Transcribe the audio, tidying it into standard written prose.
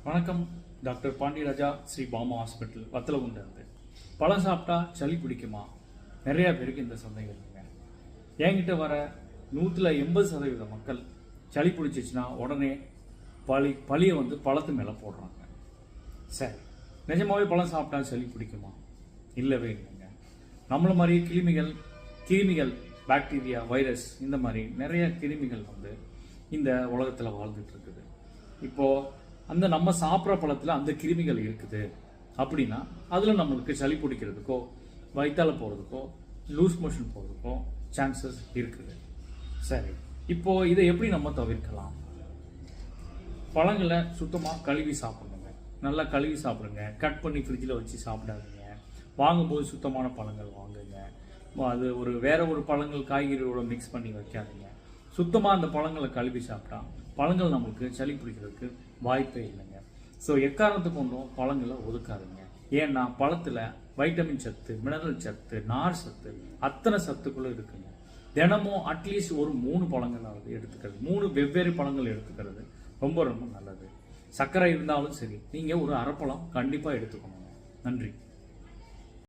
வணக்கம். Doctor Pandiyaraja, Sri Bama hospital, Vathalagundu. பழம் சாப்பிட்டா சளி பிடிக்குமா? நிறைய பேருக்கு இந்த சந்தேகம் இருக்குங்க. என்கிட்ட வர 180% மக்கள் சளி பிடிச்சிச்சுன்னா உடனே பழியை பழத்து மேலே போடுறாங்க. சரி, நிஜமாவே பழம் சாப்பிட்டா சளி பிடிக்குமா? இல்லவே இல்லைங்க. நம்மள மாதிரி கிருமிகள், பாக்டீரியா, வைரஸ், இந்த மாதிரி நிறைய கிருமிகள் இந்த உலகத்தில் வாழ்ந்துட்டு இருக்குது. இப்போ அந்த நம்ம சாப்பிட்ற பழத்தில் அந்த கிருமிகள் இருக்குது அப்படின்னா அதில் நம்மளுக்கு சளி பிடிக்கிறதுக்கோ வயிற்றால போகிறதுக்கோ லூஸ் மோஷன் போகிறதுக்கோ சான்சஸ் இருக்குது. சரி, இப்போ இதை எப்படி நம்ம தவிர்க்கலாம்? பழங்களை சுத்தமாக கழுவி சாப்பிடுங்க. நல்லா கழுவி சாப்பிடுங்க. கட் பண்ணி ஃப்ரிட்ஜில் வச்சு சாப்பிடாதீங்க. வாங்கும்போது சுத்தமான பழங்கள் வாங்குங்க. அது வேற ஒரு பழங்கள் காய்கறியோட மிக்ஸ் பண்ணி வைக்காதீங்க. சுத்தமாக அந்த பழங்களை கழுவி சாப்பிட்டா பழங்கள் நம்மளுக்கு சளி பிடிக்கிறதுக்கு வாய்ப்பே இல்லைங்க. ஸோ எக்காரணத்து கொண்டும் பழங்களை ஒதுக்காதுங்க. ஏன்னா பழத்தில் வைட்டமின் சத்து, மினரல் சத்து, நார் சத்து, அத்தனை சத்துக்களும் இருக்குங்க. தினமும் அட்லீஸ்ட் ஒரு 3 பழங்களாவது எடுத்துக்கிறது, 3 வெவ்வேறு பழங்கள் எடுத்துக்கிறது ரொம்ப ரொம்ப நல்லது. சர்க்கரை இருந்தாலும் சரி, நீங்கள் ஒரு அரைப்பழம் கண்டிப்பாக எடுத்துக்கணுங்க. நன்றி.